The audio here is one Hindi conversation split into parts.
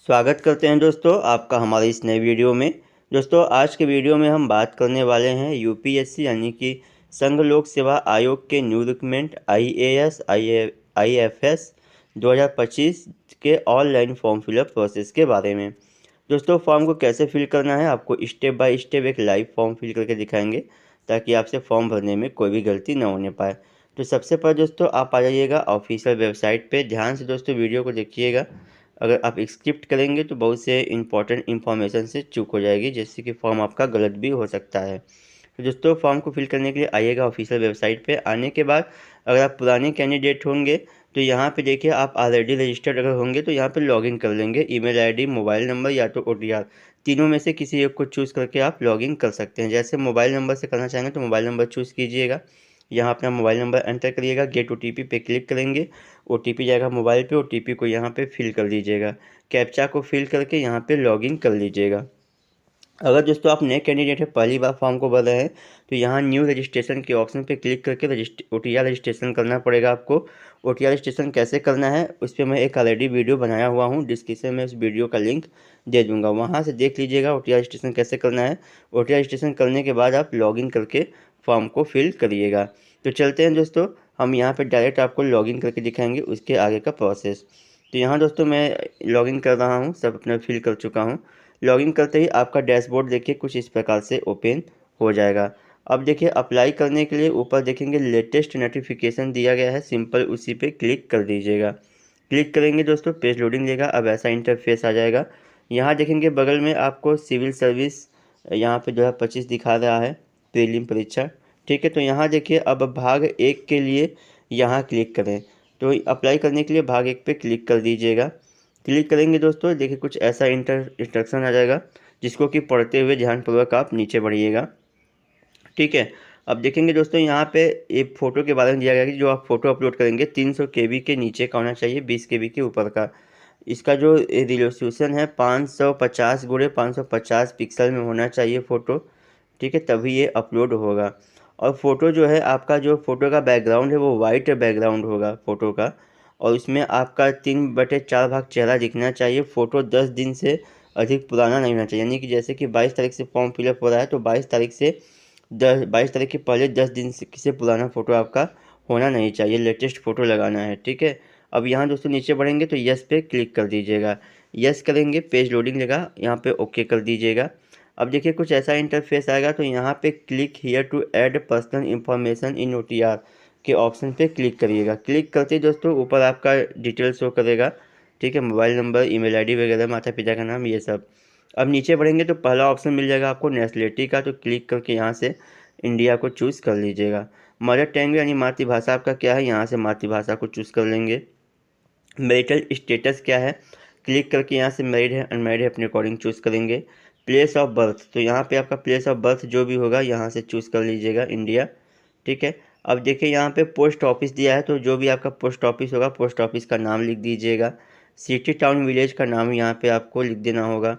स्वागत करते हैं दोस्तों आपका हमारे इस नए वीडियो में। दोस्तों आज के वीडियो में हम बात करने वाले हैं यूपीएससी यानी कि संघ लोक सेवा आयोग के न्यू रिक्रूटमेंट आईएएस आईएफएस 2025 के ऑनलाइन फॉर्म फिलअप प्रोसेस के बारे में। दोस्तों फॉर्म को कैसे फिल करना है आपको स्टेप बाय स्टेप एक लाइव फॉर्म फिल करके दिखाएंगे ताकि आपसे फॉर्म भरने में कोई भी गलती ना होने पाए। तो सबसे पहले दोस्तों आप आ जाइएगा ऑफिशियल वेबसाइट पे। ध्यान से दोस्तों वीडियो को देखिएगा। अगर आप स्किप करेंगे तो बहुत से इंपॉर्टेंट इन्फॉर्मेशन से चूक हो जाएगी, जैसे कि फॉर्म आपका गलत भी हो सकता है। तो दोस्तों फॉर्म को फिल करने के लिए आइएगा ऑफिशियल वेबसाइट पे। आने के बाद अगर आप पुराने कैंडिडेट होंगे तो यहाँ पे देखिए, आप ऑलरेडी रजिस्टर्ड अगर होंगे तो यहाँ पे लॉगिन कर लेंगे। ईमेल आईडी, मोबाइल नंबर या तो ओटीआर, तीनों में से किसी एक को चूज़ करके आप लॉगिन कर सकते हैं। जैसे मोबाइल नंबर से करना चाहेंगे तो मोबाइल नंबर चूज़ कीजिएगा। यहाँ अपना मोबाइल नंबर एंटर करिएगा, गेट ओटीपी पे क्लिक करेंगे। ओटीपी जाएगा मोबाइल पे, ओटीपी को यहाँ पे फिल कर लीजिएगा। कैप्चा को फिल करके यहाँ पे लॉगिन कर लीजिएगा। अगर दोस्तों आप नए कैंडिडेट है, पहली बार फॉर्म को भर रहे हैं, तो यहाँ न्यू रजिस्ट्रेशन के ऑप्शन पे क्लिक करके ओटीआर रजिस्ट्रेशन करना पड़ेगा आपको। ओटीआर रजिस्ट्रेशन कैसे करना है उस पर मैं एक ऑलरेडी वीडियो बनाया हुआ हूँ, डिस्क्रिप्शन में उस वीडियो का लिंक दे दूँगा, वहाँ से देख लीजिएगा ओटीआर रजिस्ट्रेशन कैसे करना है। ओटीआर रजिस्ट्रेशन करने के बाद आप लॉगिन करके फॉर्म को फिल करिएगा। तो चलते हैं दोस्तों, हम यहाँ पर डायरेक्ट आपको लॉगिन करके दिखाएँगे उसके आगे का प्रोसेस। तो यहाँ दोस्तों मैं लॉगिन कर रहा हूँ, सब अपना फिल कर चुका हूँ। लॉगिन करते ही आपका डैशबोर्ड देखिए कुछ इस प्रकार से ओपन हो जाएगा। अब देखिए अप्लाई करने के लिए ऊपर देखेंगे लेटेस्ट नोटिफिकेशन दिया गया है, सिंपल उसी पे क्लिक कर दीजिएगा। क्लिक करेंगे दोस्तों पेज लोडिंग देगा, अब ऐसा इंटरफेस आ जाएगा। यहाँ देखेंगे बगल में आपको सिविल सर्विस यहाँ पे 2025 दिखा रहा है, प्रीलिम परीक्षा। ठीक है, तो यहाँ देखिए अब भाग 1 के लिए यहाँ क्लिक करें। तो अप्लाई करने के लिए भाग 1 पे क्लिक कर दीजिएगा। क्लिक करेंगे दोस्तों देखिए कुछ ऐसा इंस्ट्रक्शन आ जाएगा, जिसको कि पढ़ते हुए ध्यानपूर्वक आप नीचे बढ़िएगा। ठीक है, अब देखेंगे दोस्तों यहाँ पे एक फ़ोटो के बारे में दिया गया है कि जो आप फ़ोटो अपलोड करेंगे 300 केबी के नीचे का होना चाहिए, 20 केबी के ऊपर का। इसका जो रिजोल्यूशन है 550 गुणे 550 पिक्सल में होना चाहिए फ़ोटो। ठीक है, तभी ये अपलोड होगा। और फ़ोटो जो है आपका, जो फ़ोटो का बैकग्राउंड है वो वाइट बैकग्राउंड होगा फ़ोटो का, और उसमें आपका 3/4 भाग चेहरा दिखना चाहिए। फ़ोटो 10 दिन से अधिक पुराना नहीं होना चाहिए, यानी कि जैसे कि 22 तारीख से फॉर्म फिलअप हो रहा है तो 22 तारीख से 22 तारीख के पहले 10 दिन से पुराना फ़ोटो आपका होना नहीं चाहिए, लेटेस्ट फ़ोटो लगाना है। ठीक है, अब यहाँ दोस्तों नीचे बढ़ेंगे तो यस पे क्लिक कर दीजिएगा। यस करेंगे पेज लोडिंग लेगा, यहाँ पे ओके कर दीजिएगा। अब देखिए कुछ ऐसा इंटरफेस आएगा, तो यहाँ पे click here to add personal information in OTR के ऑप्शन पे क्लिक करिएगा। क्लिक करते ही दोस्तों ऊपर आपका डिटेल शो करेगा। ठीक है, मोबाइल नंबर, ईमेल आईडी वगैरह, माता पिता का नाम, ये सब। अब नीचे बढ़ेंगे तो पहला ऑप्शन मिल जाएगा आपको नेशनलिटी का, तो क्लिक करके यहाँ से इंडिया को चूज़ कर लीजिएगा। मदर टंग यानी मातृभाषा आपका क्या है, यहाँ से मातृभाषा को चूज़ कर लेंगे। मैरिटल स्टेटस क्या है, क्लिक करके यहाँ से मैरिड है अनमैरिड है अपने अकॉर्डिंग चूज़ करेंगे। प्लेस ऑफ बर्थ, तो यहाँ पे आपका प्लेस ऑफ बर्थ जो भी होगा यहाँ से चूज़ कर लीजिएगा, इंडिया। ठीक है, अब देखिए यहाँ पे पोस्ट ऑफिस दिया है, तो जो भी आपका पोस्ट ऑफिस होगा पोस्ट ऑफिस का नाम लिख दीजिएगा। सिटी टाउन विलेज का नाम यहाँ पे आपको लिख देना होगा।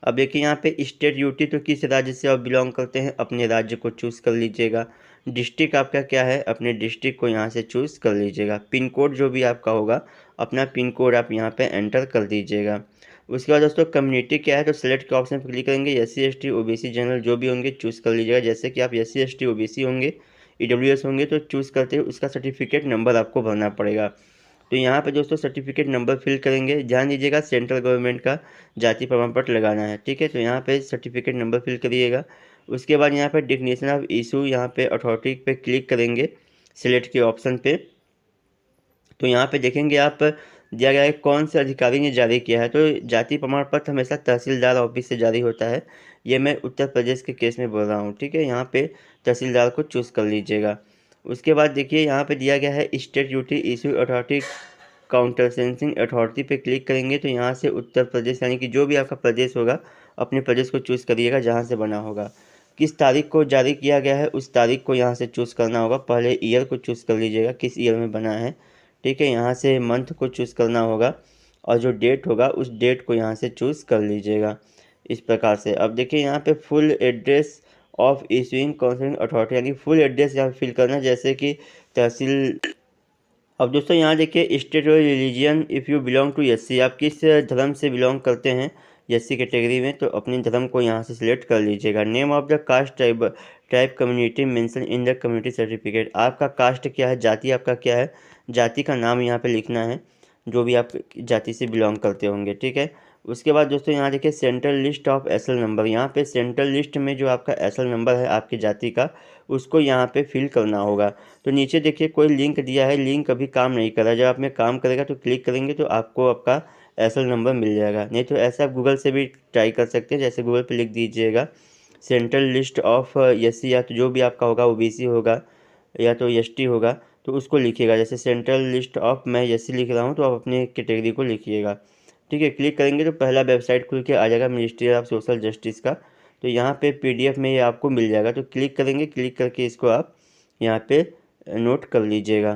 अब देखिए यहाँ पे स्टेट यूटी, तो किस राज्य से आप बिलोंग करते हैं अपने राज्य को चूज़ कर लीजिएगा। डिस्ट्रिक्ट आपका क्या है, अपने डिस्ट्रिक्ट को यहाँ से चूज़ कर लीजिएगा। पिन कोड जो भी आपका होगा अपना पिन कोड आप यहाँ पे एंटर कर दीजिएगा। उसके बाद दोस्तों कम्युनिटी क्या है, तो सेलेक्ट के ऑप्शन पर क्लिक करेंगे। SC ST OBC जनरल जो भी होंगे चूज़ कर लीजिएगा। जैसे कि आप SC ST OBC होंगे, EWS होंगे, तो चूज़ करते हुए उसका सर्टिफिकेट नंबर आपको भरना पड़ेगा। तो यहाँ पे दोस्तों सर्टिफिकेट नंबर फिल करेंगे। ध्यान दीजिएगा सेंट्रल गवर्नमेंट का जाति प्रमाण पत्र लगाना है। ठीक है, तो यहाँ पे सर्टिफिकेट नंबर फिल करिएगा। उसके बाद यहाँ पे डिक्लेरेशन ऑफ इशू, यहाँ पे अथॉरिटी पे क्लिक करेंगे सिलेक्ट के ऑप्शन पे। तो यहाँ पे देखेंगे आप दिया गया है कौन से अधिकारी ने जारी किया है, तो जाति प्रमाण पत्र हमेशा तहसीलदार ऑफिस से जारी होता है। ये मैं उत्तर प्रदेश के केस में बोल रहा हूँ। ठीक है, यहाँ पे तहसीलदार को चूज़ कर लीजिएगा। उसके बाद देखिए यहाँ पे दिया गया है state duty issue authority counter sensing authority पे क्लिक करेंगे, तो यहाँ से उत्तर प्रदेश यानी कि जो भी आपका प्रदेश होगा अपने प्रदेश को चूज़ करिएगा जहाँ से बना होगा। किस तारीख को जारी किया गया है उस तारीख को यहाँ से चूज़ करना होगा। पहले ईयर को चूज़ कर लीजिएगा, किस ईयर में बना है। ठीक है, यहाँ से मंथ को चूज़ करना होगा, और जो डेट होगा उस डेट को यहाँ से चूज़ कर लीजिएगा इस प्रकार से। अब देखिए यहाँ पे full address of issuing counselling authority, यानी फुल एड्रेस यहाँ फिल करना, जैसे कि तहसील अब दोस्तों यहाँ देखिए स्टेट और religion, if you belong to SC, आप किस धर्म से बिलोंग करते हैं एससी कैटेगरी में, तो अपने धर्म को यहाँ से सिलेक्ट कर लीजिएगा। Name of the caste type community mention in the community certificate, आपका कास्ट क्या है, जाति आपका क्या है, जाति का नाम यहाँ पे लिखना है, जो भी आप जाति से बिलोंग करते होंगे, ठीक है। उसके बाद दोस्तों यहाँ देखिए central list of SL number, यहाँ पे सेंट्रल लिस्ट में जो आपका एसएल नंबर है आपकी जाति का, उसको यहाँ पे फिल करना होगा। तो नीचे देखिए कोई लिंक दिया है, लिंक अभी काम नहीं कर रहा, जब आप में काम करेगा तो क्लिक करेंगे तो आपको आपका एसएल नंबर मिल जाएगा। नहीं तो ऐसे आप गूगल से भी ट्राई कर सकते हैं, जैसे गूगल पे लिख दीजिएगा सेंट्रल लिस्ट ऑफ एससी, या तो जो भी आपका होगा ओबीसी होगा या तो एसटी होगा, तो उसको लिखिएगा। जैसे सेंट्रल लिस्ट ऑफ, मैं एससी लिख रहा हूँ तो आप अपनी कैटेगरी को लिखिएगा, ठीक है। क्लिक करेंगे तो पहला वेबसाइट खुल के आ जाएगा मिनिस्ट्री ऑफ सोशल जस्टिस का, तो यहाँ पे पीडीएफ में ये आपको मिल जाएगा। तो क्लिक करेंगे, क्लिक करके इसको आप यहाँ पे नोट कर लीजिएगा।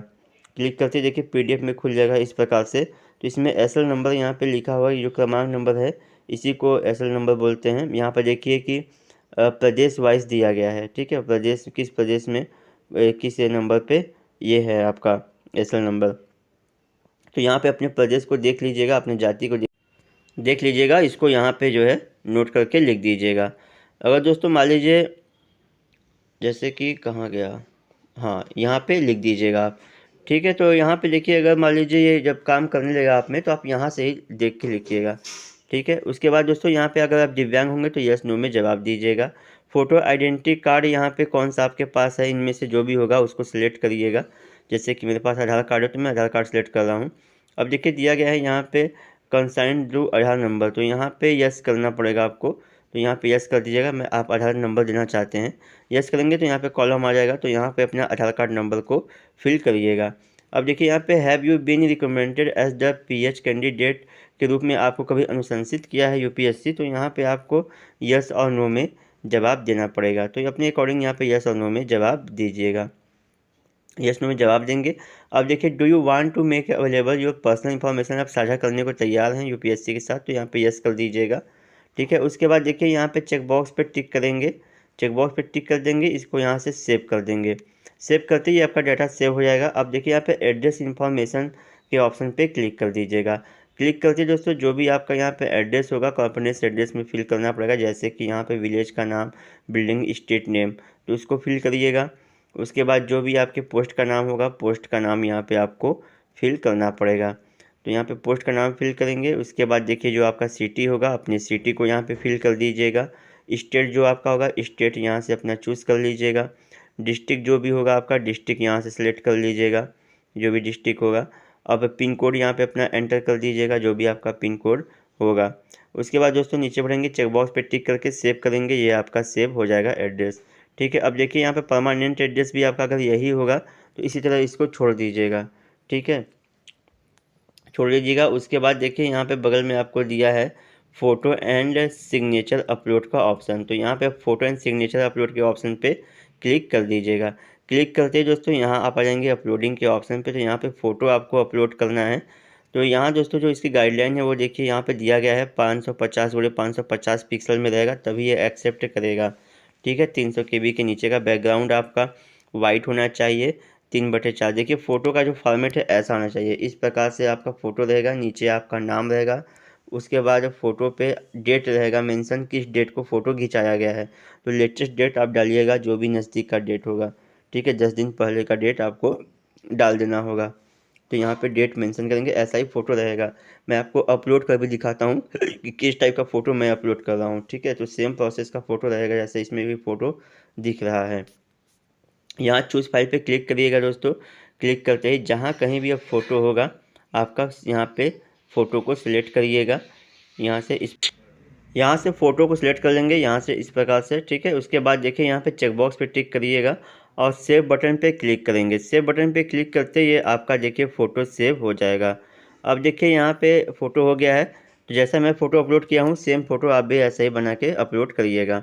क्लिक करते देखिए पीडीएफ में खुल जाएगा इस प्रकार से। तो इसमें एसएल नंबर यहाँ पे लिखा हुआ है, जो क्रमांक नंबर है इसी को एसएल नंबर बोलते हैं। यहाँ पर देखिए कि प्रदेश वाइज दिया गया है, ठीक है, प्रदेश किस प्रदेश में किस नंबर पे ये है आपका एसएल नंबर। तो यहाँ पे अपने प्रदेश को देख लीजिएगा, अपने जाति को देख लीजिएगा, इसको यहाँ पे जो है नोट करके लिख दीजिएगा। अगर दोस्तों मान लीजिए जैसे कि कहाँ गया, हाँ यहाँ पे लिख दीजिएगा आप, ठीक है। तो यहाँ पे देखिए अगर मान लीजिए ये जब काम करने लगा आप में, तो आप यहाँ से ही देख के लिखिएगा, ठीक है। उसके बाद दोस्तों यहाँ पे अगर आप दिव्यांग होंगे तो यस नो में जवाब दीजिएगा। फ़ोटो आइडेंटिटी कार्ड यहाँ पे कौन सा आपके पास है, इनमें से जो भी होगा उसको सिलेक्ट करिएगा। जैसे कि मेरे पास आधार कार्ड है तो मैं आधार कार्ड सेलेक्ट कर रहा हूँ। अब देखिए दिया गया है यहाँ पे कंसाइन थ्रू आधार नंबर, तो यहाँ पे यस करना पड़ेगा आपको। तो यहाँ पे यस कर दीजिएगा, मैं आप आधार नंबर देना चाहते हैं, यस करेंगे तो यहाँ पे कॉलम आ जाएगा, तो यहाँ पे अपना आधार कार्ड नंबर को फिल करिएगा। अब देखिए यहाँ पे have you been recommended as the PH candidate के रूप में आपको कभी अनुशंसित किया है यूपीएससी, तो यहाँ पे आपको यस और नो में जवाब देना पड़ेगा। तो अपने अकॉर्डिंग यहाँ पे यस और नो में जवाब दीजिएगा। यस नो में जवाब देंगे। अब देखिए do you want to make available your personal information, आप साझा करने को तैयार हैं यूपीएससी के साथ, तो यहाँ पे यस कर दीजिएगा, ठीक है। उसके बाद देखिए यहाँ पे चेक बॉक्स पे टिक करेंगे, चेक बॉक्स पे टिक कर देंगे, इसको यहाँ से सेव कर देंगे। सेव करते ही आपका डाटा सेव हो जाएगा। अब देखिए यहाँ पे एड्रेस इन्फॉर्मेशन के ऑप्शन पे क्लिक कर दीजिएगा। क्लिक करते दोस्तों जो भी आपका यहाँ पे एड्रेस होगा कॉर्पोरेट एड्रेस में फिल करना पड़ेगा, जैसे कि यहाँ पे विलेज का नाम, बिल्डिंग, स्ट्रीट नेम, तो उसको फिल करिएगा। उसके बाद जो भी आपके पोस्ट का नाम होगा, पोस्ट का नाम यहाँ पे आपको फिल करना पड़ेगा। तो यहाँ पे पोस्ट का नाम फिल करेंगे। उसके बाद देखिए जो आपका सिटी होगा, अपनी सिटी को यहाँ पे फिल कर दीजिएगा। स्टेट जो आपका होगा, स्टेट यहाँ से अपना चूज़ कर लीजिएगा। डिस्ट्रिक्ट जो भी होगा आपका, डिस्ट्रिक्ट यहाँ से सिलेक्ट कर लीजिएगा, जो भी डिस्ट्रिक्ट होगा। अब पिन कोड यहाँ पे अपना एंटर कर दीजिएगा, जो भी आपका पिन कोड होगा। उसके बाद दोस्तों नीचे बढ़ेंगे, चेक बॉक्स पे टिक करके सेव करेंगे, ये आपका सेव हो जाएगा एड्रेस, ठीक है। अब देखिए यहाँ पे परमानेंट एड्रेस भी आपका अगर यही होगा तो इसी तरह इसको छोड़ दीजिएगा, ठीक है, छोड़ दीजिएगा। उसके बाद देखिए यहाँ पे बगल में आपको दिया है फ़ोटो एंड सिग्नेचर अपलोड का ऑप्शन, तो यहाँ पे फ़ोटो एंड सिग्नेचर अपलोड के ऑप्शन पे क्लिक कर दीजिएगा। क्लिक करते ही दोस्तों यहाँ आप आ जाएंगे अपलोडिंग के ऑप्शन पे, तो यहाँ पे फ़ोटो आपको अपलोड करना है। तो यहाँ दोस्तों जो इसकी गाइडलाइन है वो देखिए यहाँ पे दिया गया है 550x550 पिक्सल में रहेगा, तभी ये एक्सेप्ट करेगा, ठीक है। 300 KB के नीचे का बैकग्राउंड आपका वाइट होना चाहिए, 3/4। देखिए फ़ोटो का जो फॉर्मेट है ऐसा होना चाहिए, इस प्रकार से आपका फ़ोटो रहेगा, नीचे आपका नाम रहेगा। उसके बाद फ़ोटो पे डेट रहेगा मेंशन, किस डेट को फ़ोटो खिंचाया गया है, तो लेटेस्ट डेट आप डालिएगा, जो भी नज़दीक का डेट होगा, ठीक है, 10 दिन पहले का डेट आपको डाल देना होगा। तो यहाँ पे डेट मेंशन करेंगे, ऐसा ही फ़ोटो रहेगा। मैं आपको अपलोड कर भी दिखाता हूँ कि किस टाइप का फ़ोटो मैं अपलोड कर रहा हूँ, ठीक है। तो सेम प्रोसेस का फ़ोटो रहेगा, जैसे इसमें भी फ़ोटो दिख रहा है। यहाँ चूज़ फाइल पे क्लिक करिएगा दोस्तों। क्लिक करते ही जहाँ कहीं भी अब फ़ोटो होगा आपका, यहाँ पे फ़ोटो को सिलेक्ट करिएगा। यहाँ से फ़ोटो को सिलेक्ट कर लेंगे, यहाँ से इस प्रकार से, ठीक है। उसके बाद देखिए यहाँ पे चेक बॉक्स पे टिक करिएगा और सेव बटन पे क्लिक करेंगे। सेव बटन पे क्लिक करते ही आपका देखिए फ़ोटो सेव हो जाएगा। अब देखिए यहाँ पे फ़ोटो हो गया है, तो जैसा मैं फ़ोटो अपलोड किया हूँ सेम फ़ोटो आप भी ऐसे ही बना के अपलोड करिएगा,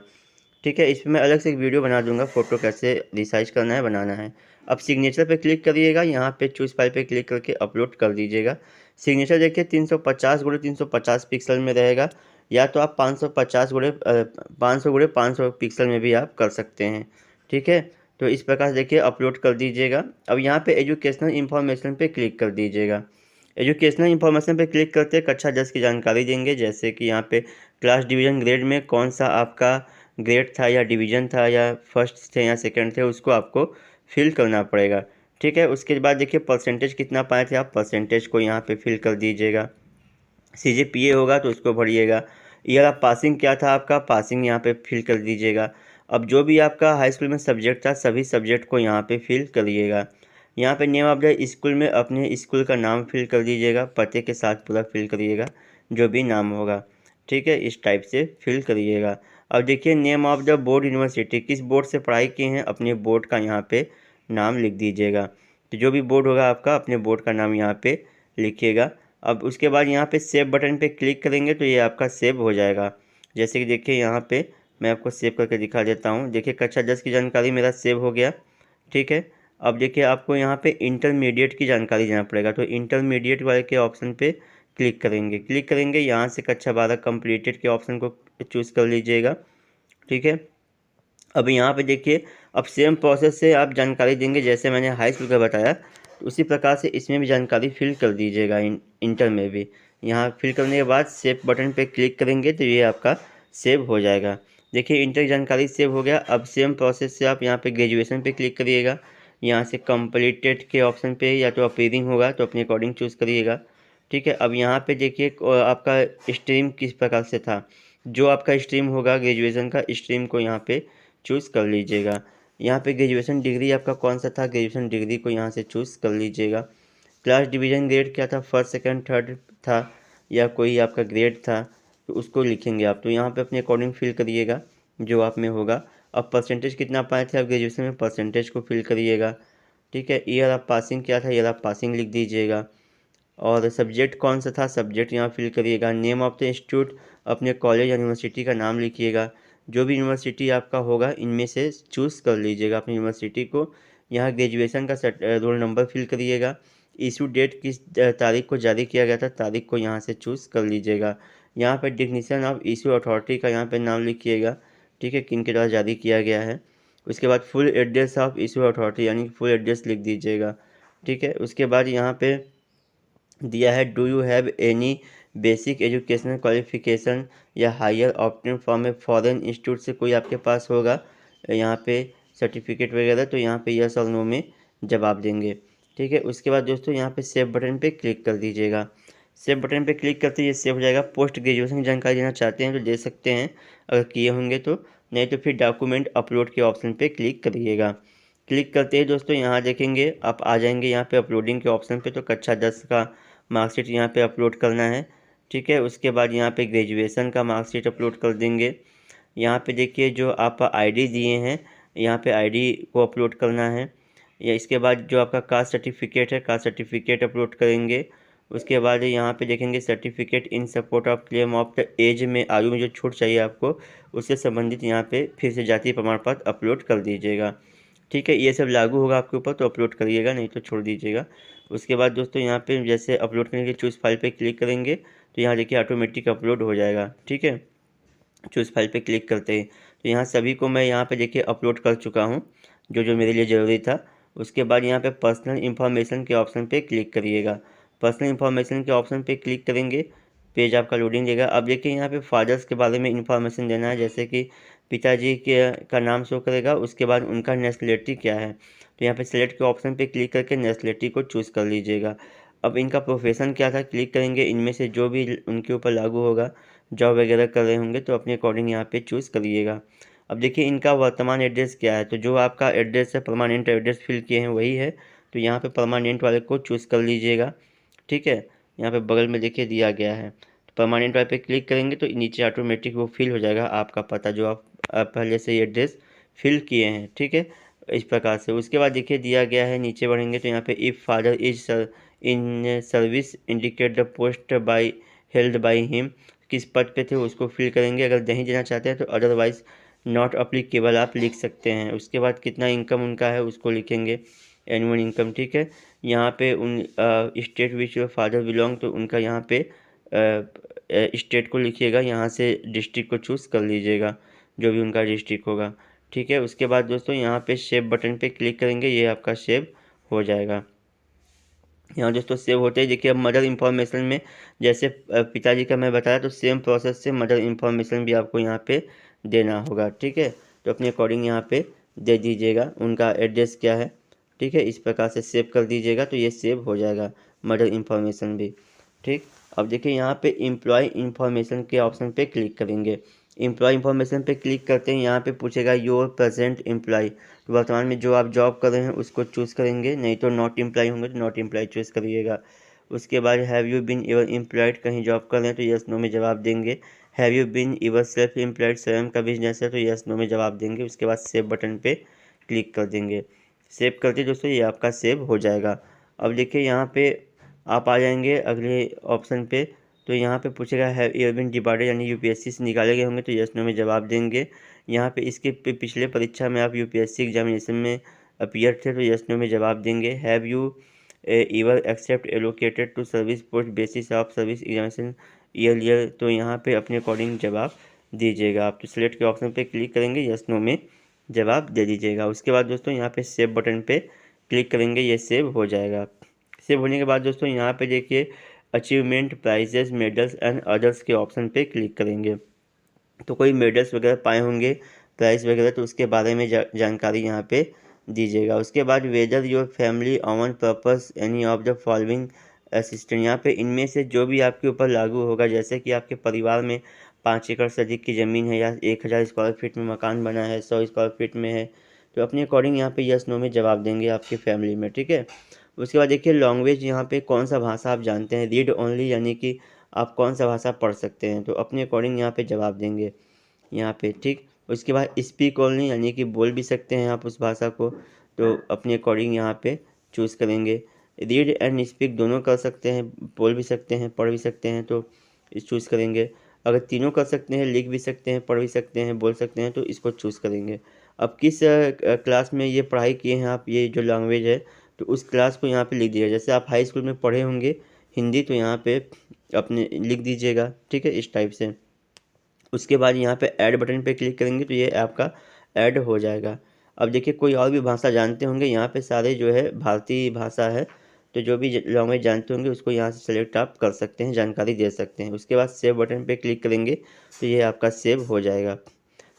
ठीक है। इसमें मैं अलग से एक वीडियो बना दूंगा फ़ोटो कैसे रिसाइज करना है, बनाना है। अब सिग्नेचर पे क्लिक करिएगा, यहाँ पे चूज़ फाइल पे क्लिक करके अपलोड कर दीजिएगा। सिग्नेचर देखिए 350x350 पिक्सल में रहेगा, या तो आप 550x 500x500 पिक्सल में भी आप कर सकते हैं, ठीक है। तो इस प्रकार से देखिए अपलोड कर दीजिएगा। अब यहाँ पे एजुकेशनल इन्फॉर्मेशन पे क्लिक कर दीजिएगा। एजुकेशनल इन्फॉर्मेशन पे क्लिक करते कक्षा 10 की जानकारी देंगे, जैसे कि यहाँ पे क्लास डिवीज़न ग्रेड में कौन सा आपका ग्रेड था या डिवीज़न था या फर्स्ट थे या सेकंड थे, उसको आपको फिल करना पड़ेगा। ठीक है, उसके बाद देखिए परसेंटेज कितना पाए थे आप, परसेंटेज को यहाँ पे फिल कर दीजिएगा। CGPA होगा तो उसको भरिएगा। ईयर ऑफ पासिंग क्या था आपका, पासिंग यहाँ पे फिल कर दीजिएगा। अब जो भी आपका हाई स्कूल में सब्जेक्ट था सभी सब्जेक्ट को यहाँ पे फिल करिएगा। यहाँ पे नेम ऑफ द स्कूल में अपने स्कूल का नाम फिल कर दीजिएगा, पते के साथ पूरा फिल करिएगा जो भी नाम होगा। ठीक है, इस टाइप से फिल करिएगा। अब देखिए name of the board university, किस बोर्ड से पढ़ाई किए हैं अपने बोर्ड का यहाँ पे नाम लिख दीजिएगा। तो जो भी बोर्ड होगा आपका अपने बोर्ड का नाम यहाँ पे लिखिएगा। अब उसके बाद यहाँ पे सेव बटन पे क्लिक करेंगे तो ये आपका सेव हो जाएगा। जैसे कि देखिए यहाँ पे मैं आपको सेव करके दिखा देता हूँ। देखिए कक्षा 10 की जानकारी मेरा सेव हो गया। ठीक है, अब देखिए आपको यहाँ पे इंटरमीडिएट की जानकारी देना पड़ेगा, तो इंटरमीडिएट वाले के ऑप्शन पे क्लिक करेंगे यहाँ से कक्षा 12 कंप्लीटेड के ऑप्शन को चूज़ कर लीजिएगा। ठीक है, अब यहाँ पे देखिए अब सेम प्रोसेस से आप जानकारी देंगे, जैसे मैंने हाई स्कूल का बताया तो उसी प्रकार से इसमें भी जानकारी फिल कर दीजिएगा। इंटर में भी यहाँ फिल करने के बाद सेव बटन पे क्लिक करेंगे तो ये आपका सेव हो जाएगा। देखिए इंटर की जानकारी सेव हो गया। अब सेम प्रोसेस से आप यहाँ पे ग्रेजुएशन पे क्लिक करिएगा। यहाँ से कंप्लीटेड के ऑप्शन पे या तो अपीयरिंग होगा तो अपने अकॉर्डिंग चूज़ करिएगा। ठीक है, अब यहाँ पे देखिए आपका स्ट्रीम किस प्रकार से था, जो आपका स्ट्रीम होगा ग्रेजुएशन का स्ट्रीम को यहाँ पे चूज़ कर लीजिएगा। यहाँ पे ग्रेजुएशन डिग्री आपका कौन सा था, ग्रेजुएशन डिग्री को यहाँ से चूज़ कर लीजिएगा। क्लास डिवीज़न ग्रेड क्या था, फर्स्ट सेकंड थर्ड था या कोई आपका ग्रेड था तो उसको लिखेंगे आप। तो यहाँ पे अपने अकॉर्डिंग फिल करिएगा जो आप में होगा। अब परसेंटेज कितना पाए थे आप ग्रेजुएशन में, परसेंटेज को फिल करिएगा। ठीक है, ईयर ऑफ पासिंग क्या था, ईयर ऑफ पासिंग लिख दीजिएगा। और सब्जेक्ट कौन सा था, सब्जेक्ट यहाँ फिल करिएगा। नेम ऑफ द इंस्टीट्यूट अपने कॉलेज या यूनिवर्सिटी का नाम लिखिएगा। जो भी यूनिवर्सिटी आपका होगा इनमें से चूज़ कर लीजिएगा अपनी यूनिवर्सिटी को। यहाँ ग्रेजुएशन का रोल नंबर फिल करिएगा। इशू डेट किस तारीख को जारी किया गया था, तारीख को यहाँ से चूज़ कर लीजिएगा। यहाँ पर डिग्निशन ऑफ इशू अथॉरिटी का यहाँ पर नाम लिखिएगा। ठीक है, किन के द्वारा जारी किया गया है। उसके बाद full address of issue authority यानी फुल एड्रेस लिख दीजिएगा। ठीक है, उसके बाद यहाँ पे दिया है do you have any basic educational qualification या higher obtain from a foreign institute, से कोई आपके पास होगा यहाँ पे सर्टिफिकेट वगैरह, तो यहाँ पे यस और नो में जवाब देंगे। ठीक है, उसके बाद दोस्तों यहाँ पे सेव बटन पे क्लिक कर दीजिएगा। सेव बटन पे क्लिक करते ही ये सेव हो जाएगा। पोस्ट ग्रेजुएशन की जानकारी देना चाहते हैं तो दे सकते हैं अगर किए होंगे तो, नहीं तो फिर डॉक्यूमेंट अपलोड के ऑप्शन पे क्लिक करिएगा। क्लिक करते ही दोस्तों यहाँ देखेंगे आप आ जाएंगे यहाँ पे अपलोडिंग के ऑप्शन पे, तो कक्षा 10 का मार्कशीट यहाँ पे अपलोड करना है। ठीक है, उसके बाद यहाँ पे ग्रेजुएशन का मार्कशीट अपलोड कर देंगे। यहाँ पे देखिए जो आप आईडी दिए हैं यहाँ पे आईडी को अपलोड करना है। या इसके बाद जो आपका कास्ट सर्टिफिकेट है कास्ट सर्टिफिकेट अपलोड करेंगे। उसके बाद यहाँ पे देखेंगे certificate in support of claim of the age में, आयु में जो छूट चाहिए आपको उससे संबंधित यहाँ पे फिर से जाति प्रमाण पत्र अपलोड कर दीजिएगा। ठीक है, ये सब लागू होगा आपके ऊपर तो अपलोड करिएगा, नहीं तो छोड़ दीजिएगा। उसके बाद दोस्तों यहाँ पे जैसे अपलोड करने के चूज़ फाइल पे क्लिक करेंगे तो यहाँ देखिए ऑटोमेटिक अपलोड हो जाएगा। ठीक है, चूज़ फाइल पे क्लिक करते हैं तो यहाँ सभी को मैं यहाँ पे देखिए अपलोड कर चुका हूँ जो जो मेरे लिए ज़रूरी था। उसके बाद यहाँ पे पर्सनल इन्फॉर्मेशन के ऑप्शन पे क्लिक करिएगा। पर्सनल इन्फॉर्मेशन के ऑप्शन पे क्लिक करेंगे, पेज आपका लोडिंग देगा। अब देखिए यहाँ पे फादर्स के बारे में इन्फॉर्मेशन देना है, जैसे कि पिताजी के का नाम शो करेगा, उसके बाद उनका नेशनलिटी क्या है। तो यहाँ पे सेलेक्ट के ऑप्शन पे क्लिक करके नेशनलिटी को चूज़ कर लीजिएगा। अब इनका प्रोफेशन क्या था क्लिक करेंगे, इनमें से जो भी उनके ऊपर लागू होगा, जॉब वगैरह कर रहे होंगे तो अपने अकॉर्डिंग यहाँ पे चूज़ करिएगा। अब देखिए इनका वर्तमान एड्रेस क्या है, तो जो आपका एड्रेस है परमानेंट एड्रेस फिल किए हैं वही है, तो यहाँ पे परमानेंट वाले को चूज़ कर लीजिएगा। ठीक है, यहाँ पे बगल में देखिए दिया गया है, तो परमानेंट वाले पे क्लिक करेंगे तो नीचे ऑटोमेटिक वो फिल हो जाएगा आपका पता जो आप पहले से एड्रेस फिल किए हैं। ठीक है, इस प्रकार से। उसके बाद देखिए दिया गया है, नीचे बढ़ेंगे तो यहाँ पे if father is in service indicate the post by held by him, किस पद पे थे उसको फिल करेंगे। अगर नहीं देना चाहते हैं तो अदरवाइज नॉट अप्लीकेबल आप लिख सकते हैं। उसके बाद कितना इनकम उनका है उसको लिखेंगे, एनुअल इनकम। ठीक है, यहाँ पे उन स्टेट विच फादर बिलोंग, तो उनका यहाँ पे स्टेट को लिखिएगा, यहाँ से डिस्ट्रिक्ट को चूज़ कर लीजिएगा जो भी उनका डिस्ट्रिक्ट होगा। ठीक है। उसके बाद दोस्तों यहाँ पे सेव बटन पे क्लिक करेंगे, ये आपका सेव हो जाएगा। यहाँ दोस्तों सेव होते ही देखिए अब मदर इन्फॉर्मेशन में जैसे पिताजी का मैं बताया, तो सेम प्रोसेस से मदर इन्फॉर्मेशन भी आपको यहाँ पे देना होगा। ठीक है, तो अपने अकॉर्डिंग यहाँ पे दे दीजिएगा उनका एड्रेस क्या है। ठीक है, इस प्रकार से सेव कर दीजिएगा तो ये सेव हो जाएगा मदर इन्फॉर्मेशन भी। ठीक, अब देखिए यहाँ पे एम्प्लॉय इन्फॉर्मेशन के ऑप्शन पे क्लिक करेंगे। एम्प्लॉय इन्फॉर्मेशन पे क्लिक करते हैं, यहाँ पे पूछेगा योर प्रेजेंट एम्प्लॉय, तो वर्तमान में जो आप जॉब कर रहे हैं उसको चूज़ करेंगे, नहीं तो नॉट एम्प्लॉय होंगे तो नॉट एम्प्लॉय चूज़ करिएगा। उसके बाद have you been ever employed, कहीं जॉब कर रहे हैं तो यस नो में जवाब देंगे। Have you been ever self employed, स्वयं का बिजनेस है तो यस नो में जवाब देंगे। उसके बाद सेव बटन पे क्लिक कर देंगे। सेव करते दोस्तों ये आपका सेव हो जाएगा। अब देखिए यहाँ पे आप आ जाएंगे अगले ऑप्शन पे, तो यहाँ पे पूछेगा हैव यू बीन डिपार्टेड, यानी यूपीएससी से निकाले गए होंगे तो यस नो में जवाब देंगे। यहाँ पे इसके पिछले परीक्षा में आप यूपीएससी एग्जामिनेशन में अपीयर थे तो यस नो में जवाब देंगे। Have you ever accept allocated to service post basis of service examination year, तो यहाँ पे अपने अकॉर्डिंग जवाब दीजिएगा आप। तो सिलेक्ट के ऑप्शन पे क्लिक करेंगे, यस नो में जवाब दे दीजिएगा। उसके बाद दोस्तों यहाँ पे सेव बटन पे क्लिक करेंगे, ये सेव हो जाएगा। सेव होने के बाद दोस्तों यहाँ पे देखिए achievement, prizes, medals and others के ऑप्शन पे क्लिक करेंगे। तो कोई मेडल्स वगैरह पाए होंगे, प्राइज़ वगैरह, तो उसके बारे में जानकारी यहाँ पे दीजिएगा। उसके बाद whether your family on purpose any of the following assistant, यहाँ पे इनमें से जो भी आपके ऊपर लागू होगा, जैसे कि आपके परिवार में 5 एकड़ से अधिक की ज़मीन है या 1000 स्क्वायर फीट में मकान बना है, 100 स्क्वायर फीट में है, तो अपने अकॉर्डिंग यहाँ पे यस नो में जवाब देंगे आपकी फैमिली में। ठीक है, उसके बाद देखिए लैंग्वेज, यहाँ पे कौन सा भाषा आप जानते हैं, रीड ओनली यानी कि आप कौन सा भाषा पढ़ सकते हैं, तो अपने अकॉर्डिंग यहाँ पे जवाब देंगे यहाँ पे। ठीक, उसके बाद स्पीक ओनली यानी कि बोल भी सकते हैं आप उस भाषा को, तो अपने अकॉर्डिंग यहाँ पे चूज़ करेंगे। रीड एंड स्पीक दोनों कर सकते हैं, बोल भी सकते हैं पढ़ भी सकते हैं, तो इस चूज़ करेंगे। अगर तीनों कर सकते हैं, लिख भी सकते हैं, पढ़ भी सकते हैं, बोल सकते हैं, तो इसको चूज़ करेंगे। अब किस क्लास में ये पढ़ाई किए हैं आप, ये जो लैंग्वेज है, तो उस क्लास को यहाँ पे लिख दीजिएगा। जैसे आप हाई स्कूल में पढ़े होंगे हिंदी, तो यहाँ पे अपने लिख दीजिएगा। ठीक है, इस टाइप से। उसके बाद यहाँ पे ऐड बटन पे क्लिक करेंगे तो ये आपका ऐड हो जाएगा। अब देखिए कोई और भी भाषा जानते होंगे, यहाँ पे सारे जो है भारतीय भाषा है, तो जो भी लैंग्वेज जानते होंगे उसको यहाँ से सेलेक्ट आप कर सकते हैं, जानकारी दे सकते हैं। उसके बाद सेव बटन पे क्लिक करेंगे तो ये आपका सेव हो जाएगा।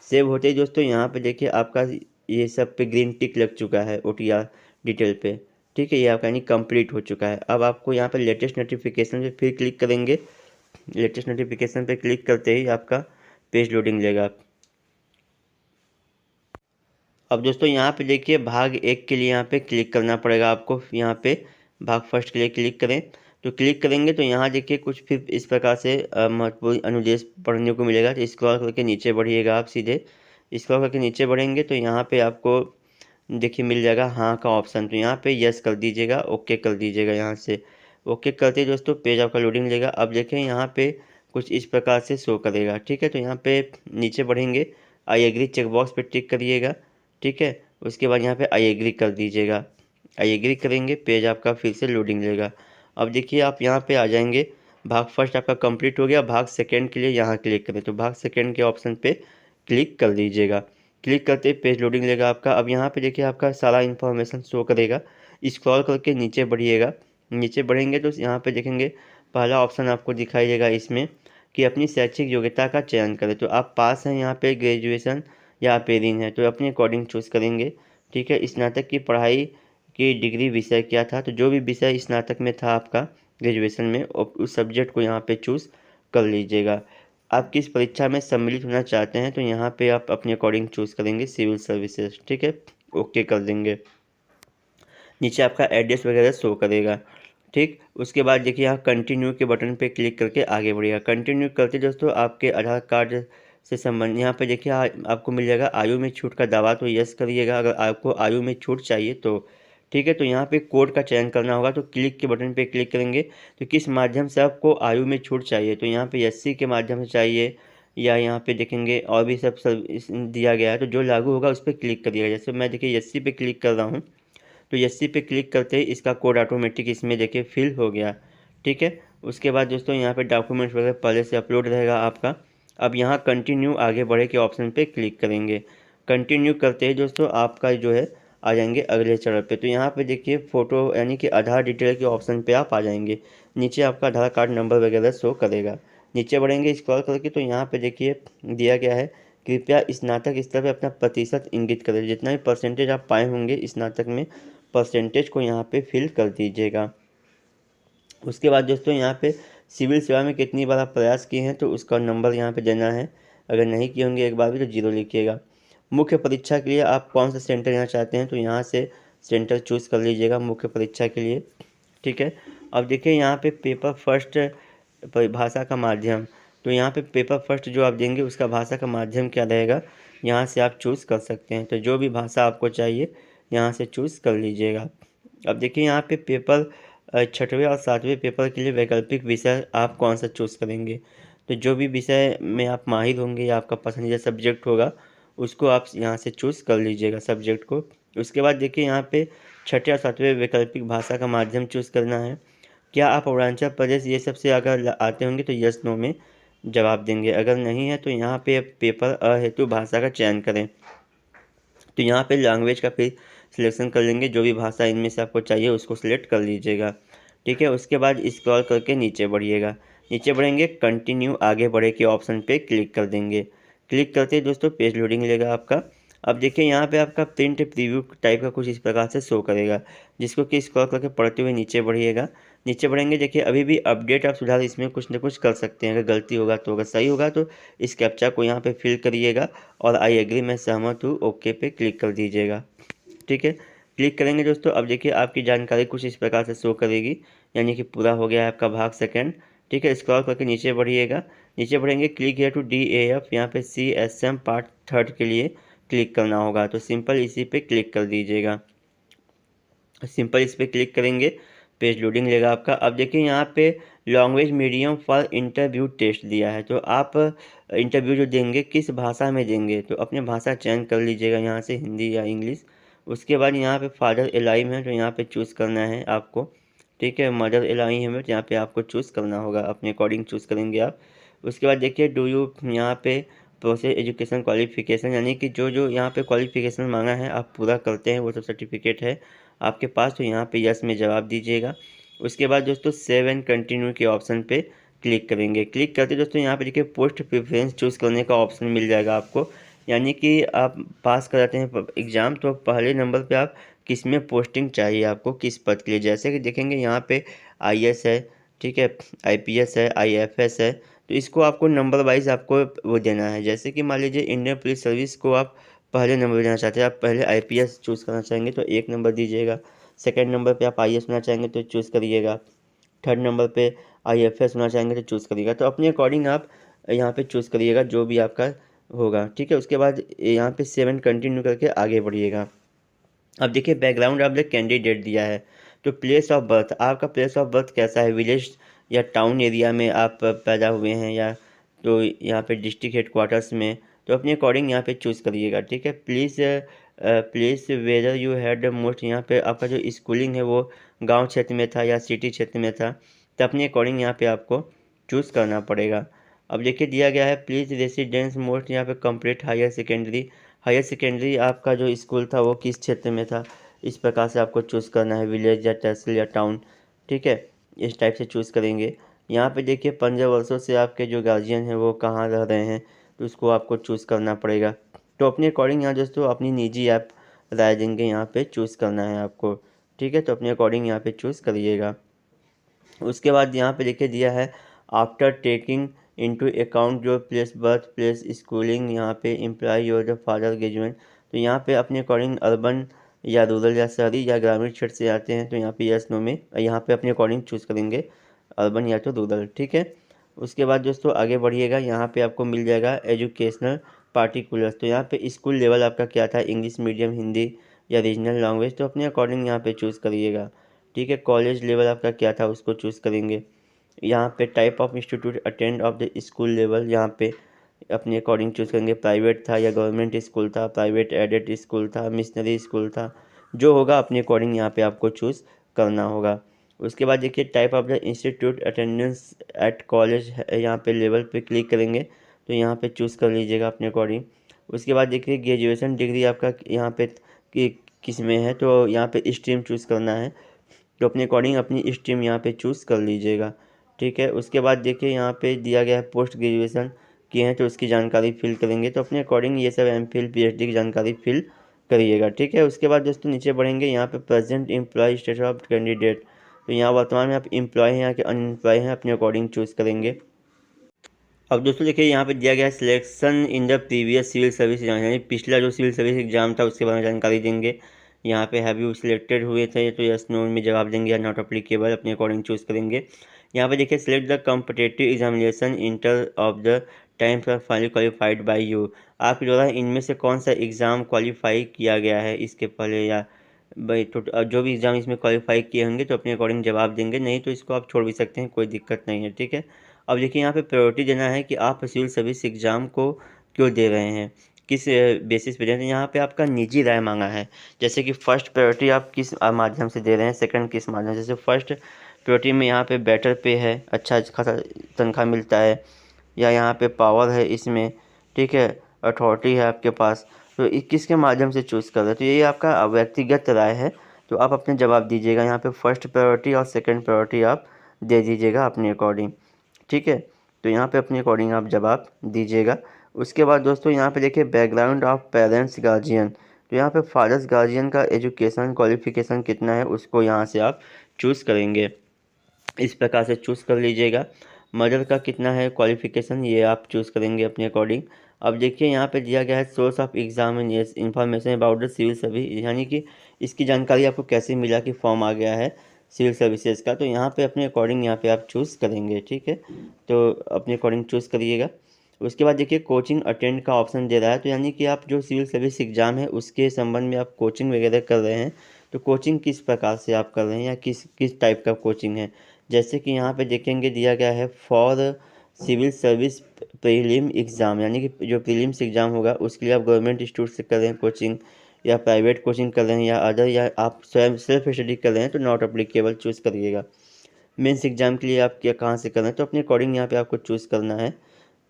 सेव होते ही दोस्तों यहाँ पे देखिए आपका ये सब पे ग्रीन टिक लग चुका है OTR डिटेल पे। ठीक है, ये आपका यानी कंप्लीट हो चुका है। अब आपको यहाँ पे लेटेस्ट नोटिफिकेशन पे फिर क्लिक करेंगे। लेटेस्ट नोटिफिकेशन पे क्लिक करते ही आपका पेज लोडिंग लेगा। अब दोस्तों यहाँ पे देखिए भाग 1 के लिए यहाँ पे क्लिक करना पड़ेगा आपको। यहाँ पे भाग फर्स्ट के लिए क्लिक करें, तो क्लिक करेंगे तो यहाँ देखिए कुछ फिर इस प्रकार से महत्वपूर्ण अनुदेश पढ़ने को मिलेगा। तो स्क्रॉल करके नीचे बढ़िएगा, आप सीधे स्क्रॉल करके नीचे बढ़ेंगे तो यहाँ पे आपको देखिए मिल जाएगा हाँ का ऑप्शन, तो यहाँ पे यस कर दीजिएगा, ओके कर दीजिएगा। यहाँ से ओके करते ही दोस्तों पेज आपका लोडिंग लेगा। अब देखें यहाँ पे कुछ इस प्रकार से शो करेगा। ठीक है, तो यहाँ पे नीचे बढ़ेंगे, आई एग्री चेकबॉक्स पे टिक करिएगा। ठीक है, उसके बाद यहाँ पे आई एग्री कर दीजिएगा। आई एग्री करेंगे, पेज आपका फिर से लोडिंग लेगा। अब देखिए आप यहाँ पे आ जाएंगे, भाग फर्स्ट आपका कंप्लीट हो गया। भाग सेकंड के लिए यहाँ क्लिक करें, तो भाग सेकंड के ऑप्शन पे क्लिक कर दीजिएगा। क्लिक करते ही पेज लोडिंग लेगा आपका। अब यहाँ पे देखिए आपका सारा इन्फॉर्मेशन शो करेगा। स्क्रॉल करके नीचे बढ़िएगा, नीचे बढ़ेंगे तो यहाँ पे देखेंगे पहला ऑप्शन आपको दिखाई देगा इसमें कि अपनी शैक्षिक योग्यता का चयन करें। तो आप पास हैं यहाँ पे ग्रेजुएशन या अपेयरिंग है, तो अपने अकॉर्डिंग चूज़ करेंगे। ठीक है, स्नातक की पढ़ाई की डिग्री विषय क्या था, तो जो भी विषय स्नातक में था आपका ग्रेजुएशन में, उस सब्जेक्ट को यहाँ पे चूज़ कर लीजिएगा। आप किस परीक्षा में सम्मिलित होना चाहते हैं, तो यहाँ पे आप अपने अकॉर्डिंग चूज़ करेंगे सिविल सर्विसेज। ठीक है, ओके कर देंगे। नीचे आपका एड्रेस वगैरह शो करेगा। ठीक, उसके बाद देखिए यहाँ कंटिन्यू के बटन पे क्लिक करके आगे बढ़िएगा। कंटिन्यू करते दोस्तों आपके आधार कार्ड से संबंध यहाँ पे देखिए आपको मिल जाएगा आयु में छूट का दावा, तो यस करिएगा अगर आपको आयु में छूट चाहिए तो। ठीक है, तो यहाँ पे कोड का चयन करना होगा, तो क्लिक के बटन पे क्लिक करेंगे। तो किस माध्यम से आपको आयु में छूट चाहिए, तो यहाँ पे SC के माध्यम से चाहिए या यहाँ पे देखेंगे और भी सब दिया गया है, तो जो लागू होगा उस पर क्लिक करिएगा। जैसे मैं देखिए SC पे क्लिक कर रहा हूँ, तो SC पे क्लिक करते ही इसका कोड ऑटोमेटिक इसमें देखिए फिल हो गया। ठीक है, उसके बाद दोस्तों यहाँ पे डॉक्यूमेंट्स वगैरह पहले से अपलोड रहेगा आपका। अब यहाँ कंटिन्यू आगे बढ़े के ऑप्शन पे क्लिक करेंगे। कंटिन्यू करते ही दोस्तों आपका जो है आ जाएंगे अगले चरण पे। तो यहाँ पे देखिए फ़ोटो यानी कि आधार डिटेल के ऑप्शन पे आप आ जाएंगे। नीचे आपका आधार कार्ड नंबर वगैरह शो करेगा। नीचे बढ़ेंगे स्क्रॉल करके तो यहाँ पे देखिए दिया गया है, कृपया स्नातक स्तर पे अपना प्रतिशत इंगित करें। जितना भी परसेंटेज आप पाए होंगे स्नातक में, परसेंटेज को यहाँ पे फिल कर दीजिएगा। उसके बाद दोस्तों यहाँ पे सिविल सेवा में कितनी बार आप प्रयास किए हैं तो उसका नंबर यहाँ पे देना है। अगर नहीं किए होंगे एक बार भी तो 0 लिखिएगा। मुख्य परीक्षा के लिए आप कौन सा सेंटर लेना चाहते हैं तो यहाँ से सेंटर चूज़ कर लीजिएगा मुख्य परीक्षा के लिए। ठीक है, अब देखिए यहाँ पे पेपर फर्स्ट भाषा का माध्यम, तो यहाँ पे पेपर फर्स्ट जो आप देंगे उसका भाषा का माध्यम क्या रहेगा, यहाँ से आप चूज़ कर सकते हैं। तो जो भी भाषा आपको चाहिए यहाँ से चूज़ कर लीजिएगा। अब देखिए यहाँ पे पेपर 6वें और 7वें पेपर के लिए वैकल्पिक विषय आप कौन सा चूज़ करेंगे। तो जो भी विषय में आप माहिर होंगे या आपका पसंदीदा सब्जेक्ट होगा उसको आप यहाँ से चूज़ कर लीजिएगा सब्जेक्ट को। उसके बाद देखिए यहाँ पे 6ठे और 7वें वैकल्पिक भाषा का माध्यम चूज़ करना है। क्या आप अरुणाचल प्रदेश ये सब से अगर आते होंगे तो यस नो में जवाब देंगे। अगर नहीं है तो यहाँ पे पेपर अ हेतु भाषा का चयन करें। तो यहाँ पे लैंग्वेज का फिर सिलेक्शन कर लेंगे, जो भी भाषा इनमें से आपको चाहिए उसको सिलेक्ट कर लीजिएगा। ठीक है, उसके बाद स्क्रॉल करके नीचे बढ़िएगा। नीचे बढ़ेंगे कंटिन्यू आगे बढ़े के ऑप्शन पे क्लिक कर देंगे। क्लिक करते ही दोस्तों पेज लोडिंग लेगा आपका। अब देखिए यहाँ पे आपका प्रिंट प्रीव्यू टाइप का कुछ इस प्रकार से शो करेगा, जिसको कि स्क्रॉल करके पढ़ते हुए नीचे बढ़िएगा। नीचे बढ़ेंगे देखिए अभी भी अपडेट आप सुधार इसमें कुछ ना कुछ कर सकते हैं। अगर गलती होगा तो, अगर सही होगा तो इस कैप्चा को यहाँ पे फिल करिएगा और आई एग्री मैं सहमत हूँ ओके पे क्लिक कर दीजिएगा। ठीक है, क्लिक करेंगे दोस्तों अब देखिए आपकी जानकारी कुछ इस प्रकार से शो करेगी, यानी कि पूरा हो गया है आपका भाग सेकंड। ठीक है, स्क्रॉल करके नीचे बढ़िएगा। नीचे बढ़ेंगे क्लिक हियर टू DAF, यहाँ पे CSM पार्ट 3 के लिए क्लिक करना होगा। तो सिंपल इसी पे क्लिक कर दीजिएगा। सिंपल इस पर क्लिक करेंगे, पेज लोडिंग लेगा आपका। अब देखिए यहाँ पे language medium for interview test दिया है। तो आप इंटरव्यू जो देंगे किस भाषा में देंगे तो अपने भाषा चयन कर लीजिएगा यहाँ से, हिंदी या इंग्लिश। उसके बाद यहाँ पे फादर एलाइव है तो यहाँ पे चूज़ करना है आपको। ठीक है, मदर एलाइव है तो यहाँ पे आपको चूज़ करना होगा, अपने अकॉर्डिंग चूज़ करेंगे आप। उसके बाद देखिए डू यू यहाँ पे प्रोसेस एजुकेशन क्वालिफिकेशन, यानी कि जो जो यहाँ पे क्वालिफिकेशन मांगा है आप पूरा करते हैं, वो सब सर्टिफिकेट है आपके पास तो यहाँ पे यस में जवाब दीजिएगा। उसके बाद दोस्तों सेव एंड कंटिन्यू के ऑप्शन पे क्लिक करेंगे। क्लिक करते दोस्तों यहाँ पे देखिए पोस्ट प्रेफरेंस चूज़ करने का ऑप्शन मिल जाएगा आपको, यानी कि आप पास कराते हैं एग्ज़ाम तो पहले नंबर पे आप किस में पोस्टिंग चाहिए आपको, किस पद के लिए। जैसे कि देखेंगे यहाँ पे IS है, ठीक है, IPS है, IFS है, तो इसको आपको नंबर वाइज आपको वो देना है। जैसे कि मान लीजिए इंडियन पुलिस सर्विस को आप पहले नंबर देना चाहते हैं, आप पहले IPS चूज़ करना चाहेंगे तो 1 नंबर दीजिएगा। सेकंड नंबर पे आप IS होना चाहेंगे तो चूज़ करिएगा। थर्ड नंबर पे IFS होना चाहेंगे तो चूज़ करिएगा। तो अपने अकॉर्डिंग आप यहाँ पे चूज़ करिएगा जो भी आपका होगा। ठीक है, उसके बाद यहाँ पे 7 कंटिन्यू करके आगे बढ़िएगा। अब देखिए बैकग्राउंड ऑफ द कैंडिडेट दिया है। तो प्लेस ऑफ बर्थ, आपका प्लेस ऑफ बर्थ कैसा है, विलेज या टाउन एरिया में आप पैदा हुए हैं या तो यहाँ पे डिस्ट्रिक्ट हेडक्वार्टर्स में, तो अपने अकॉर्डिंग यहाँ पे चूज़ करिएगा। ठीक है, please whether you had most, यहाँ पे आपका जो स्कूलिंग है वो गांव क्षेत्र में था या सिटी क्षेत्र में था, तो अपने अकॉर्डिंग यहाँ पे आपको चूज़ करना पड़ेगा। अब देखिए दिया गया है प्लीज़ रेसिडेंस मोस्ट, यहाँ पे कंप्लीट हायर सेकेंडरी आपका जो स्कूल था वो किस क्षेत्र में था, इस प्रकार से आपको चूज़ करना है, विलेज या तहसील या टाउन। ठीक है, इस टाइप से चूज़ करेंगे। यहाँ पे देखिए 15 वर्षों से आपके जो गार्जियन हैं वो कहाँ रह रहे हैं तो उसको आपको चूज़ करना पड़ेगा। तो अपने अकॉर्डिंग यहाँ दोस्तों अपनी निजी ऐप राय देंगे, यहाँ पे चूज़ करना है आपको। ठीक है, तो अपने अकॉर्डिंग यहाँ पे चूज़ करिएगा। उसके बाद यहाँ पे देखिए दिया है आफ्टर टेकिंग इनटू अकाउंट जो प्लेस बर्थ प्लेस स्कूलिंग, यहाँ पे employ your the father graduate, तो यहाँ पे अपने अकॉर्डिंग अर्बन या रूरल या शहरी या ग्रामीण क्षेत्र से आते हैं तो यहाँ पे यस नो में यहाँ पे अपने अकॉर्डिंग चूज़ करेंगे, अर्बन या तो रूरल। ठीक है, उसके बाद दोस्तों आगे बढ़िएगा। यहाँ पे आपको मिल जाएगा एजुकेशनल पार्टिकुलर्स, तो यहाँ पे स्कूल लेवल आपका क्या था, इंग्लिश मीडियम, हिंदी या रीजनल लैंग्वेज, तो अपने अकॉर्डिंग यहाँ पे चूज़ करिएगा। ठीक है, कॉलेज लेवल आपका क्या था उसको चूज़ करेंगे। यहाँ पे type of institute attend of the school level, यहाँ पे अपने अकॉर्डिंग चूज़ करेंगे, प्राइवेट था या गवर्नमेंट स्कूल था, प्राइवेट एडेड स्कूल था, मिशनरी स्कूल था, जो होगा अपने अकॉर्डिंग यहाँ पे आपको चूज़ करना होगा। उसके बाद देखिए type of the institute attendance at college, यहाँ पे लेवल पे क्लिक करेंगे तो यहाँ पे चूज़ कर लीजिएगा अपने अकॉर्डिंग। उसके बाद देखिए ग्रेजुएशन डिग्री आपका यहाँ पे किस में है, तो यहाँ पे स्ट्रीम चूज़ करना है, तो अपने अकॉर्डिंग अपनी स्ट्रीम यहाँ पे चूज़ कर लीजिएगा। ठीक है, उसके बाद देखिए यहाँ पे दिया गया है पोस्ट ग्रेजुएशन किए हैं तो उसकी जानकारी फिल करेंगे, तो अपने अकॉर्डिंग ये सब एमफिल पीएचडी की जानकारी फिल करिएगा। ठीक है, उसके बाद दोस्तों नीचे बढ़ेंगे, यहाँ पे present employ status of candidate, तो यहाँ वर्तमान में आप एम्प्लॉय हैं या कि अनएम्प्लॉय हैं, अपने अकॉर्डिंग चूज़ करेंगे। अब दोस्तों देखिए यहाँ पे दिया गया है selection in the previous civil service exam, यानी पिछला जो सिविल सर्विस एग्जाम था उसके बारे में जानकारी देंगे। यहाँ पे हैव यू सिलेक्टेड हुए थे तो यस नो में जवाब देंगे या नॉट अप्लीकेबल, अपने अकॉर्डिंग चूज़ करेंगे। यहाँ पे देखिए select the competitive examination inter of the time for finally qualified by you, आपके द्वारा इनमें से कौन सा एग्ज़ाम क्वालिफाई किया गया है इसके पहले, या भाई तो जो भी एग्ज़ाम इसमें क्वालिफाई किए होंगे तो अपने अकॉर्डिंग जवाब देंगे, नहीं तो इसको आप छोड़ भी सकते हैं, कोई दिक्कत नहीं है। ठीक है, अब देखिए यहाँ पे प्रायोरिटी देना है कि आप सिविल सर्विस एग्ज़ाम को क्यों दे रहे हैं, किस बेसिस पे दे रहे हैं। यहाँ पे आपका निजी राय मांगा है, जैसे कि फर्स्ट प्रायोरिटी आप किस माध्यम से दे रहे हैं, सेकंड किस माध्यम से। जैसे फर्स्ट प्रायोरिटी में यहाँ पे बेटर पे है, अच्छा खासा तनख्वाह मिलता है, या यहाँ पे पावर है इसमें, ठीक है, अथॉरिटी है आपके पास, तो किसके माध्यम से चूज़ कर रहे हैं, तो ये आपका व्यक्तिगत राय है, तो आप अपने जवाब दीजिएगा। यहाँ पे फर्स्ट प्रायोरिटी और सेकंड प्रायोरिटी आप दे दीजिएगा अपने अकॉर्डिंग। ठीक है, तो यहाँ पे अपने अकॉर्डिंग आप जवाब दीजिएगा। उसके बाद दोस्तों यहाँ पे देखिए बैकग्राउंड ऑफ पेरेंट्स गार्जियन, तो यहाँ पे फादर्स गार्जियन का एजुकेशन क्वालिफिकेशन कितना है उसको यहाँ से आप चूज़ करेंगे, इस प्रकार से चूज़ कर लीजिएगा। मदर का कितना है क्वालिफिकेशन, ये आप चूज़ करेंगे अपने अकॉर्डिंग। अब देखिए यहाँ पे दिया गया है source of exam and information about the civil service, यानी कि इसकी जानकारी आपको कैसे मिला कि फॉर्म आ गया है सिविल सर्विसेज का, तो यहाँ पे अपने अकॉर्डिंग यहाँ पे आप चूज़ करेंगे। ठीक है, तो अपने अकॉर्डिंग चूज़ करिएगा। उसके बाद देखिए कोचिंग अटेंड का ऑप्शन दे रहा है, तो यानी कि आप जो सिविल सर्विस एग्ज़ाम है उसके संबंध में आप कोचिंग वगैरह कर रहे हैं, तो कोचिंग किस प्रकार से आप कर रहे हैं या किस किस टाइप का कोचिंग है। जैसे कि यहाँ पे देखेंगे दिया गया है for civil service prelim exam, यानी कि जो प्रीलिम्स एग्ज़ाम होगा उसके लिए आप गवर्नमेंट इंस्टीट्यूट से कर रहे हैं कोचिंग, या प्राइवेट कोचिंग कर रहे हैं, या अदर, या आप स्वयं सेल्फ स्टडी कर रहे हैं, तो नॉट अप्लीकेबल चूज़ करिएगा। मेंस एग्ज़ाम के लिए आप क्या कहाँ से कर रहे हैं, तो अपने अकॉर्डिंग यहाँ पे आपको चूज़ करना है,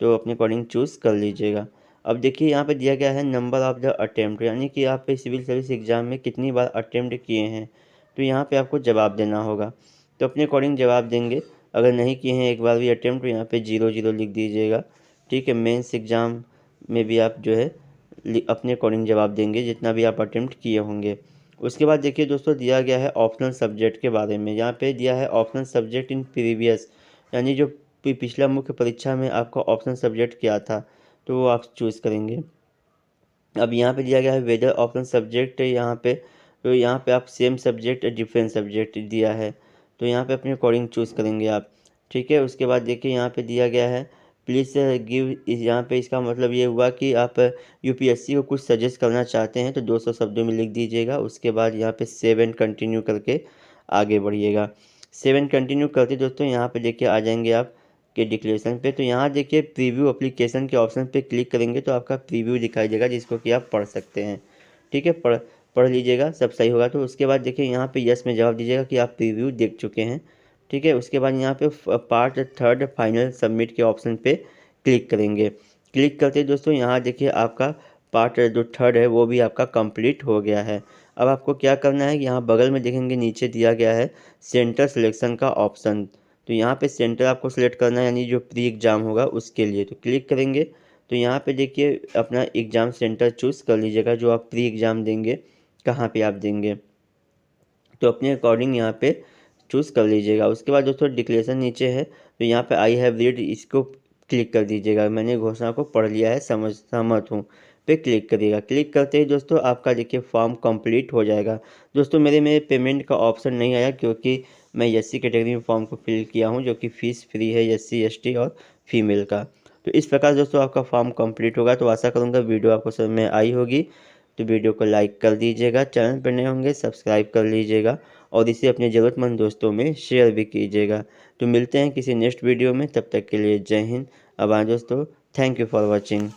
तो अपने अकॉर्डिंग चूज़ कर लीजिएगा। अब देखिए यहाँ पे दिया गया है नंबर ऑफ़ द अटेम्प्ट, यानी कि आप सिविल सर्विस एग्ज़ाम में कितनी बार अटेम्प्ट किए हैं, तो यहाँ पे आपको जवाब देना होगा, तो अपने अकॉर्डिंग जवाब देंगे। अगर नहीं किए हैं एक बार भी अटेम्प्ट तो यहाँ पे 0 लिख दीजिएगा। ठीक है, मेंस एग्ज़ाम में भी आप जो है अपने अकॉर्डिंग जवाब देंगे जितना भी आप अटेम्प्ट किए होंगे। उसके बाद देखिए दोस्तों दिया गया है ऑप्शनल सब्जेक्ट के बारे में, यहाँ पे दिया है ऑप्शनल सब्जेक्ट इन प्रीवियस, यानी जो पिछला मुख्य परीक्षा में आपका ऑप्शनल सब्जेक्ट क्या था तो वो आप चूज़ करेंगे। अब यहाँ पे दिया गया है वेदर ऑप्शनल सब्जेक्ट यहाँ पे, तो यहाँ पे आप सेम सब्जेक्ट डिफरेंट सब्जेक्ट दिया है, तो यहाँ पे अपने अकॉर्डिंग चूज़ करेंगे आप। ठीक है, उसके बाद देखिए यहाँ पे दिया गया है प्लीज़ गिव, यहाँ पे इसका मतलब ये हुआ कि आप यूपीएससी को कुछ सजेस्ट करना चाहते हैं तो 200 शब्दों में लिख दीजिएगा। उसके बाद यहाँ पे 7 कंटिन्यू करके आगे बढ़िएगा। 7 कंटिन्यू करते दोस्तों यहाँ पे देखिए आ जाएंगे आप के डिक्लेरेशन पे, तो यहाँ देखिए प्रीव्यू एप्लीकेशन के ऑप्शन पे क्लिक करेंगे तो आपका प्रीव्यू दिखाई देगा जिसको कि आप पढ़ सकते हैं। ठीक है, पढ़ लीजिएगा, सब सही होगा तो उसके बाद देखिए यहाँ पे यस में जवाब दीजिएगा कि आप प्रीव्यू देख चुके हैं। ठीक है, उसके बाद यहाँ पे पार्ट 3 फाइनल सबमिट के ऑप्शन पे क्लिक करेंगे। क्लिक करते दोस्तों यहाँ देखिए आपका पार्ट जो 3 है वो भी आपका कंप्लीट हो गया है। अब आपको क्या करना है, यहाँ बगल में देखेंगे नीचे दिया गया है सेंटर सिलेक्शन का ऑप्शन, तो यहाँ पे सेंटर आपको सेलेक्ट करना है, यानी जो प्री एग्ज़ाम होगा उसके लिए, तो क्लिक करेंगे तो यहाँ पे देखिए अपना एग्ज़ाम सेंटर चूज़ कर लीजिएगा जो आप प्री एग्ज़ाम देंगे कहाँ पे आप देंगे, तो अपने अकॉर्डिंग यहाँ पे चूज़ कर लीजिएगा। उसके बाद दोस्तों डिक्लेरेशन नीचे है तो यहाँ पे आई हैव रीड, इसको क्लिक कर दीजिएगा, मैंने घोषणा को पढ़ लिया है, सहमत हूँ पे क्लिक करिएगा। क्लिक करते ही दोस्तों आपका देखिए फॉर्म कंप्लीट हो जाएगा। दोस्तों मेरे पेमेंट का ऑप्शन नहीं आया क्योंकि मैं एससी कैटेगरी में फॉर्म को फिल किया हूँ जो कि फ़ीस फ्री है एससी एसटी और फीमेल का। तो इस प्रकार दोस्तों आपका फॉर्म कंप्लीट होगा। तो आशा करूँगा वीडियो आपको समझ में आई होगी, तो वीडियो को लाइक कर दीजिएगा, चैनल पर नए होंगे सब्सक्राइब कर लीजिएगा और इसे अपने ज़रूरतमंद दोस्तों में शेयर भी कीजिएगा। तो मिलते हैं किसी नेक्स्ट वीडियो में, तब तक के लिए जय हिंद। अब दोस्तों थैंक यू फॉर वॉचिंग।